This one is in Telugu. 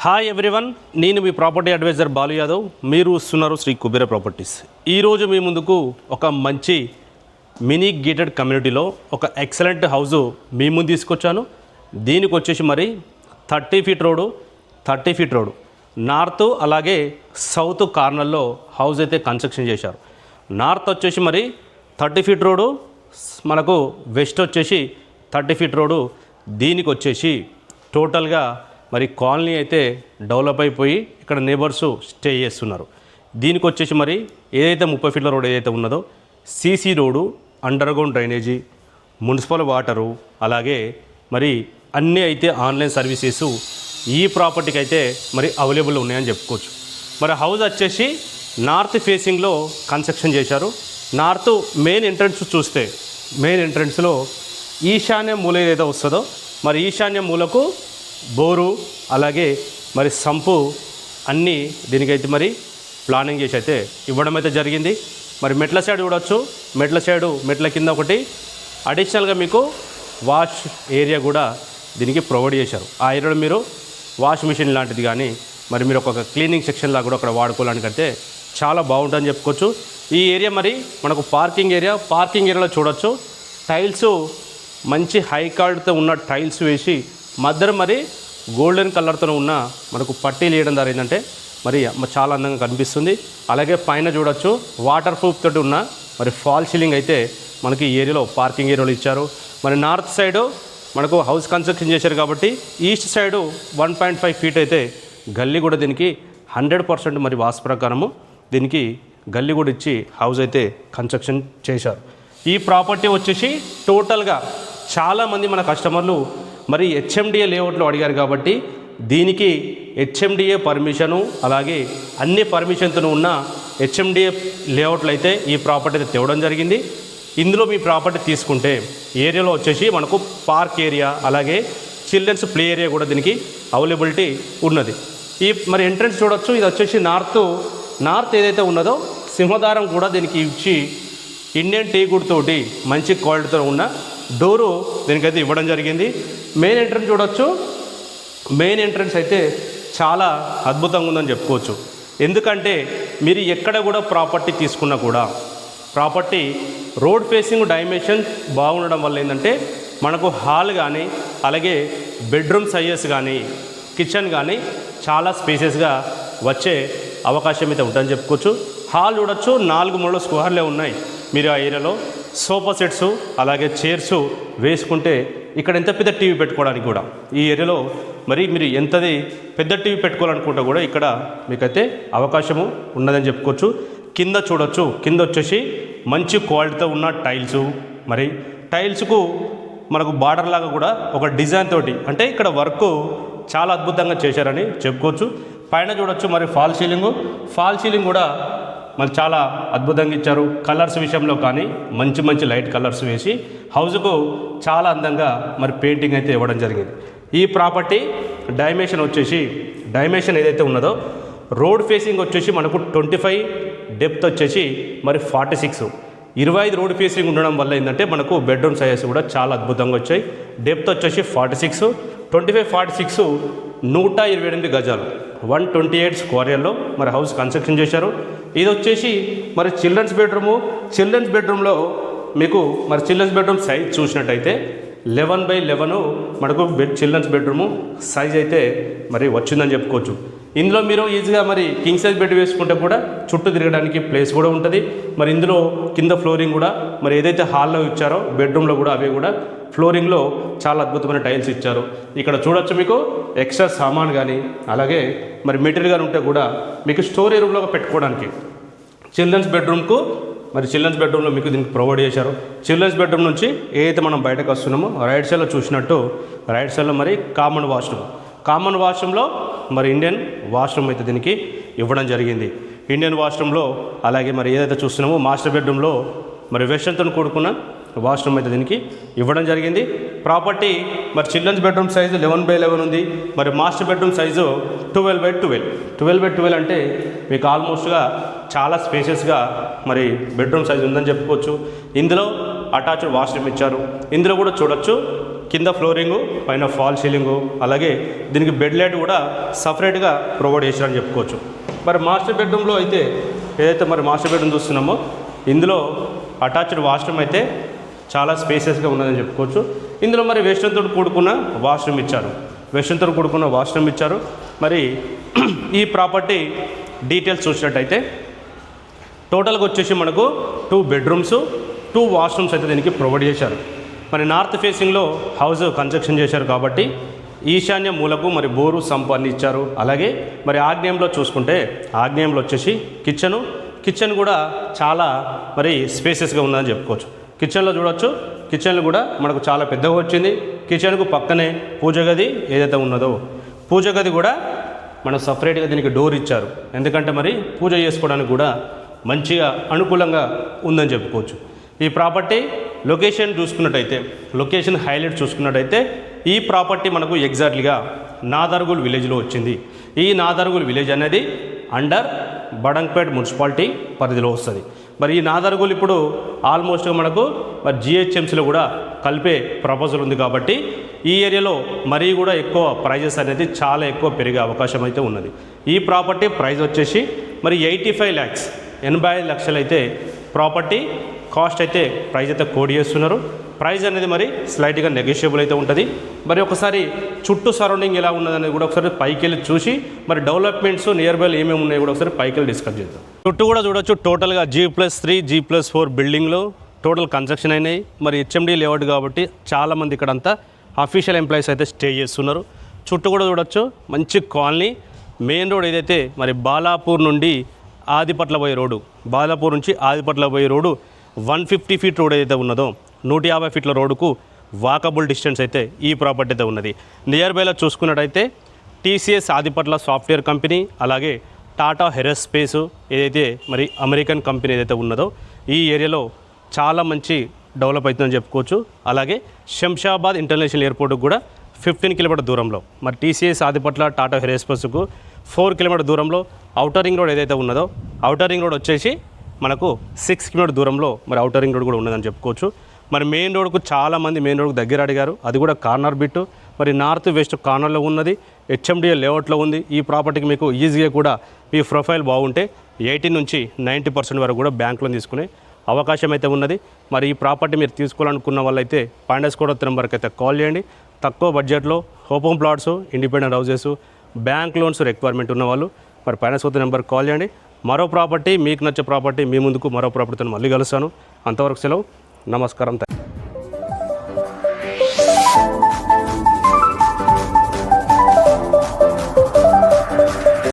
హాయ్ ఎవ్రీవన్, నేను మీ ప్రాపర్టీ అడ్వైజర్ బాలు యాదవ్. మీరు వస్తున్నారు శ్రీ కుబేర ప్రాపర్టీస్. ఈరోజు మీ ముందుకు ఒక మంచి మినీ గేటెడ్ కమ్యూనిటీలో ఒక ఎక్సలెంట్ హౌస్ మీ ముందు తీసుకొచ్చాను. దీనికి వచ్చేసి మరి 30 ఫీట్ రోడ్ నార్త్ అలాగే సౌత్ కార్నర్లో హౌస్ అయితే కన్స్ట్రక్షన్ చేశారు. నార్త్ వచ్చేసి మరి 30 ఫీట్ రోడ్డు, మనకు వెస్ట్ వచ్చేసి 30 ఫీట్ రోడ్డు. దీనికి వచ్చేసి టోటల్గా మరి కాలనీ అయితే డెవలప్ అయిపోయి ఇక్కడ నేబర్స్ స్టే చేస్తున్నారు. దీనికి వచ్చేసి మరి ఏదైతే 30 ఫీట్ల రోడ్ ఏదైతే ఉన్నదో CC road, under ground drainage, municipal water, అలాగే మరి అన్నీ అయితే ఆన్లైన్ సర్వీసెస్ ఈ ప్రాపర్టీకి అయితే మరి అవైలబుల్ ఉన్నాయని చెప్పుకోవచ్చు. మరి హౌస్ వచ్చేసి నార్త్ ఫేసింగ్లో కన్స్ట్రక్షన్ చేశారు. నార్త్ మెయిన్ ఎంట్రన్స్ చూస్తే మెయిన్ ఎంట్రన్స్లో ఈశాన్య మూల ఏదైతే వస్తుందో మరి ఈశాన్య మూలకు బోరు అలాగే మరి సంపు అన్నీ దీనికైతే మరి ప్లానింగ్ చేసి అయితే ఇవ్వడం అయితే జరిగింది. మరి మెట్ల సైడ్ చూడవచ్చు, మెట్ల కింద ఒకటి అడిషనల్గా మీకు వాష్ ఏరియా కూడా దీనికి ప్రొవైడ్ చేశారు. ఆ ఏరియాలో మీరు వాష్ మిషన్ లాంటిది కానీ మరి మీరు ఒక క్లీనింగ్ సెక్షన్ లాగా కూడా అక్కడ వాడుకోవడానికి అయితే చాలా బాగుంటుందని చెప్పుకోవచ్చు. ఈ ఏరియా మరి మనకు పార్కింగ్ ఏరియాలో చూడవచ్చు, టైల్స్ మంచి హై క్వాలిటీతో ఉన్న టైల్స్ వేసి మధ్యలో మరి గోల్డెన్ కలర్తో ఉన్న మనకు పట్టీలు వేయడం ద్వారా ఏంటంటే మరి చాలా అందంగా కనిపిస్తుంది. అలాగే పైన చూడొచ్చు వాటర్ ప్రూఫ్ తోటి ఉన్న మరి ఫాల్ సీలింగ్ అయితే మనకి ఈ ఏరియాలో పార్కింగ్ ఏరియాలో ఇచ్చారు. మరి నార్త్ సైడు మనకు హౌస్ కన్స్ట్రక్షన్ చేశారు కాబట్టి ఈస్ట్ సైడు 1.5 ఫీట్ అయితే గల్లీ కూడా దీనికి 100% మరి వాస్తు ప్రకారము దీనికి గల్లీ కూడా ఇచ్చి హౌస్ అయితే కన్స్ట్రక్షన్ చేశారు. ఈ ప్రాపర్టీ వచ్చేసి టోటల్గా చాలామంది మన కస్టమర్లు మరి హెచ్ఎండిఏ లేఅవుట్లో అడిగారు కాబట్టి దీనికి హెచ్ఎండిఏ పర్మిషను అలాగే అన్ని పర్మిషన్తో ఉన్న హెచ్ఎండిఏ లేఅవుట్లు అయితే ఈ ప్రాపర్టీ అయితే తేవడం జరిగింది. ఇందులో మీ ప్రాపర్టీ తీసుకుంటే ఏరియాలో వచ్చేసి మనకు పార్క్ ఏరియా అలాగే చిల్డ్రన్స్ ప్లే ఏరియా కూడా దీనికి అవైలబిలిటీ ఉన్నది. ఈ మరి ఎంట్రన్స్ చూడొచ్చు, ఇది వచ్చేసి నార్త్ ఏదైతే ఉన్నదో సింహదారం కూడా దీనికి ఇచ్చి ఇండియన్ టీకుడ్ తోటి మంచి క్వాలిటీతో ఉన్న డోరు దీనికైతే ఇవ్వడం జరిగింది. మెయిన్ ఎంట్రన్స్ చూడొచ్చు, మెయిన్ ఎంట్రన్స్ అయితే చాలా అద్భుతంగా ఉందని చెప్పుకోవచ్చు. ఎందుకంటే మీరు ఎక్కడ కూడా ప్రాపర్టీ తీసుకున్నా కూడా ప్రాపర్టీ రోడ్ ఫేసింగ్ డైమెన్షన్ బాగుండడం వల్ల ఏంటంటే మనకు హాల్ కానీ అలాగే బెడ్రూమ్ సైజెస్ కానీ కిచెన్ కానీ చాలా స్పేసెస్గా వచ్చే అవకాశం అయితే ఉంటుందని చెప్పుకోవచ్చు. హాల్ చూడొచ్చు, 4 మూల స్క్వేర్లే ఉన్నాయి. మీరు ఆ ఏరియాలో సోఫా సెట్స్ అలాగే చైర్స్ వేసుకుంటే ఇక్కడ ఎంత పెద్ద టీవీ పెట్టుకోవడానికి కూడా ఈ ఏరియాలో మరి మీరు ఎంతది పెద్ద టీవీ పెట్టుకోవాలనుకుంటే కూడా ఇక్కడ మీకైతే అవకాశము ఉన్నదని చెప్పుకోవచ్చు. కింద చూడొచ్చు, కింద వచ్చేసి మంచి క్వాలిటీతో ఉన్న టైల్స్, మరి టైల్స్కు మనకు బార్డర్ లాగా కూడా ఒక డిజైన్ తోటి అంటే ఇక్కడ వర్క్ చాలా అద్భుతంగా చేశారని చెప్పుకోవచ్చు. పైన చూడొచ్చు మరి ఫాల్ సీలింగ్ కూడా మరి చాలా అద్భుతంగా ఇచ్చారు. కలర్స్ విషయంలో కానీ మంచి లైట్ కలర్స్ వేసి హౌస్కు చాలా అందంగా మరి పెయింటింగ్ అయితే ఇవ్వడం జరిగింది. ఈ ప్రాపర్టీ డైమెన్షన్ ఏదైతే ఉన్నదో రోడ్ ఫేసింగ్ వచ్చేసి మనకు 25, డెప్త్ వచ్చేసి మరి 46, 25 రోడ్ ఫేసింగ్ ఉండడం వల్ల ఏంటంటే మనకు బెడ్రూమ్ సైజెస్ కూడా చాలా అద్భుతంగా వచ్చాయి. డెప్త్ వచ్చేసి 46, 25, 46 128 గజాలు 128 స్క్వేర్లో మరి హౌస్ కన్స్ట్రక్షన్ చేశారు. ఇది వచ్చేసి మరి చిల్డ్రన్స్ బెడ్రూమ్లో మీకు మరి చిల్డ్రన్స్ బెడ్రూమ్ సైజ్ చూసినట్టయితే 11x11 మనకు చిల్డ్రన్స్ బెడ్రూము సైజ్ అయితే మరి వచ్చిందని చెప్పుకోవచ్చు. ఇందులో మీరు ఈజీగా మరి కింగ్ సైజ్ బెడ్ వేసుకుంటే కూడా చుట్టూ తిరగడానికి ప్లేస్ కూడా ఉంటుంది. మరి ఇందులో కింద ఫ్లోరింగ్ కూడా మరి ఏదైతే హాల్లో ఇచ్చారో బెడ్రూమ్లో కూడా అవే కూడా ఫ్లోరింగ్లో చాలా అద్భుతమైన టైల్స్ ఇచ్చారు. ఇక్కడ చూడొచ్చు మీకు ఎక్స్ట్రా సామాన్ కానీ అలాగే మరి మెటీరియల్ కానీ ఉంటే కూడా మీకు స్టోరేజ్ రూమ్లో పెట్టుకోవడానికి చిల్డ్రన్స్ బెడ్రూమ్లో మీకు దీనికి ప్రొవైడ్ చేశారు. చిల్డ్రన్స్ బెడ్రూమ్ నుంచి ఏదైతే మనం బయటకు వస్తున్నామో రైట్ సైడ్లో చూసినట్టు రైట్ సైడ్లో మరి కామన్ వాష్రూమ్లో మరి ఇండియన్ వాష్రూమ్ అయితే దీనికి ఇవ్వడం జరిగింది. ఇండియన్ వాష్రూమ్లో అలాగే మరి ఏదైతే చూస్తున్నామో మాస్టర్ బెడ్రూమ్లో మరి వెస్టర్న్తో కూడుకున్న వాష్రూమ్ అయితే దీనికి ఇవ్వడం జరిగింది. ప్రాపర్టీ మరి చిల్డ్రన్స్ బెడ్రూమ్ సైజు 11x11 ఉంది. మరి మాస్టర్ బెడ్రూమ్ సైజు 12x12 అంటే మీకు ఆల్మోస్ట్గా చాలా స్పేసెస్గా మరి బెడ్రూమ్ సైజు ఉందని చెప్పుకోవచ్చు. ఇందులో అటాచ్డ్ వాష్రూమ్ ఇచ్చారు. ఇందులో కూడా చూడొచ్చు కింద ఫ్లోరింగు, పైన ఫాల్ సీలింగు, అలాగే దీనికి బెడ్ లైట్ కూడా సపరేట్గా ప్రొవైడ్ చేశారని చెప్పుకోవచ్చు. మరి మాస్టర్ బెడ్రూమ్లో అయితే ఏదైతే మరి మాస్టర్ బెడ్రూమ్ చూస్తున్నామో ఇందులో అటాచ్డ్ వాష్రూమ్ అయితే చాలా స్పేసెస్గా ఉన్నదని చెప్పుకోవచ్చు. ఇందులో మరి వెస్టర్న్తో కూడుకున్న వాష్రూమ్ ఇచ్చారు, వెస్టర్న్తో కూడుకున్న వాష్రూమ్ ఇచ్చారు. మరి ఈ ప్రాపర్టీ డీటెయిల్స్ చూసినట్టయితే టోటల్గా వచ్చేసి మనకు 2 బెడ్రూమ్స్ 2 వాష్రూమ్స్ అయితే దీనికి ప్రొవైడ్ చేశారు. మరి నార్త్ ఫేసింగ్లో హౌస్ కన్స్ట్రక్షన్ చేశారు కాబట్టి ఈశాన్య మూలకు మరి బోరు సంపు అన్ని ఇచ్చారు. అలాగే మరి ఆగ్నేయంలో చూసుకుంటే ఆగ్నేయంలో వచ్చేసి కిచెన్ కూడా చాలా మరి స్పేసెస్గా ఉందని చెప్పుకోవచ్చు. కిచెన్లో చూడవచ్చు, కిచెన్లో కూడా మనకు చాలా పెద్దగా వచ్చింది. కిచెన్కు పక్కనే పూజ గది ఏదైతే ఉన్నదో పూజ గది కూడా మనం సపరేట్గా దీనికి డోర్ ఇచ్చారు. ఎందుకంటే మరి పూజ చేసుకోవడానికి కూడా మంచిగా అనుకూలంగా ఉందని చెప్పుకోవచ్చు. ఈ ప్రాపర్టీ లొకేషన్ చూసుకున్నట్టయితే లొకేషన్ హైలైట్ చూసుకున్నట్టయితే ఈ ప్రాపర్టీ మనకు ఎగ్జాక్ట్లీగా నాదర్గుల్ విలేజ్లో వచ్చింది. ఈ నాదర్గుల్ విలేజ్ అనేది అండర్ బడంగ్పేట్ మున్సిపాలిటీ పరిధిలో వస్తుంది. మరి ఈ నాదర్గుల్ ఇప్పుడు ఆల్మోస్ట్ మనకు మరి జిహెచ్ఎంసీలో కూడా కలిపే ప్రపోజల్ ఉంది కాబట్టి ఈ ఏరియాలో మరీ కూడా ఎక్కువ ప్రైజెస్ అనేది చాలా ఎక్కువ పెరిగే అవకాశం అయితే ఉన్నది. ఈ ప్రాపర్టీ ప్రైస్ వచ్చేసి మరి 85 lakhs 85 లక్షలు అయితే ప్రాపర్టీ కాస్ట్ అయితే ప్రైస్ అయితే కోడ్ చేస్తున్నారు. ప్రైస్ అనేది మరి స్లైట్గా నెగోషియబుల్ అయితే ఉంటుంది. మరి ఒకసారి చుట్టూ సరౌండింగ్ ఎలా ఉన్నదనేది కూడా ఒకసారి పైకి వెళ్ళి చూసి మరి డెవలప్మెంట్స్ నియర్ బై ఏమేమి ఉన్నాయి కూడా ఒకసారి పైకి వెళ్ళి డిస్కస్ చేద్దాం. చుట్టూ కూడా చూడొచ్చు, టోటల్గా G+3 G+4 బిల్డింగ్లో టోటల్ కన్స్ట్రక్షన్ అయినాయి. మరి హెచ్ఎండి లేఅవుట్ కాబట్టి చాలామంది ఇక్కడ అంతా అఫీషియల్ ఎంప్లాయీస్ అయితే స్టే చేస్తున్నారు. చుట్టూ కూడా చూడొచ్చు, మంచి కాలనీ. మెయిన్ రోడ్ ఏదైతే మరి బాలాపూర్ నుండి ఆదిపట్ల పోయే రోడ్డు, బాలాపూర్ నుంచి ఆదిపట్ల పోయే రోడ్డు 150 feet రోడ్ ఏదైతే ఉన్నదో 150 feet రోడ్డుకు వాకబుల్ డిస్టెన్స్ అయితే ఈ ప్రాపర్టీ అయితే ఉన్నది. నియర్ బైలో చూసుకున్నట్టయితే టీసీఎస్ ఆదిపట్ల సాఫ్ట్వేర్ కంపెనీ, అలాగే టాటా ఏరోస్పేస్ ఏదైతే మరి అమెరికన్ కంపెనీ ఏదైతే ఉన్నదో ఈ ఏరియాలో చాలా మంచి డెవలప్ అవుతుందని చెప్పుకోవచ్చు. అలాగే శంషాబాద్ ఇంటర్నేషనల్ ఎయిర్పోర్ట్కి కూడా 15 km దూరంలో మరి టీసీఎస్ ఆదిపట్ల టాటా ఏరోస్పేస్కు 4 km దూరంలో ఔటర్ రింగ్ రోడ్ ఏదైతే ఉన్నదో ఔటర్ రింగ్ రోడ్ వచ్చేసి మనకు 6 km దూరంలో మరి ఔటర్ రింగ్ రోడ్ కూడా ఉన్నదని చెప్పుకోవచ్చు. మరి మెయిన్ రోడ్కు చాలామంది మెయిన్ రోడ్కు దగ్గర అడిగారు. అది కూడా కార్నర్ బిట్ మరి నార్త్ వెస్ట్ కార్నర్లో ఉన్నది, హెచ్ఎండిఏ లేఅవుట్లో ఉంది. ఈ ప్రాపర్టీకి మీకు ఈజీగా కూడా మీ ప్రొఫైల్ బాగుంటే 80 నుంచి 90% వరకు కూడా బ్యాంక్ లోన్ తీసుకునే అవకాశం అయితే ఉన్నది. మరి ఈ ప్రాపర్టీ మీరు తీసుకోవాలనుకున్న వాళ్ళైతే ఫైనాన్స్ కూడా నెంబర్కి అయితే కాల్ చేయండి. తక్కువ బడ్జెట్లో open plots, independent houses, bank loans requirement ఉన్నవాళ్ళు మరి ఫైనాన్స్ కూడా నెంబర్కి కాల్ చేయండి. మరో ప్రాపర్టీ మీకు నచ్చే ప్రాపర్టీ మీ ముందుకు మరో ప్రాపర్టీతో మళ్ళీ కలుస్తాను. అంతవరకు సెలవు, నమస్కారం.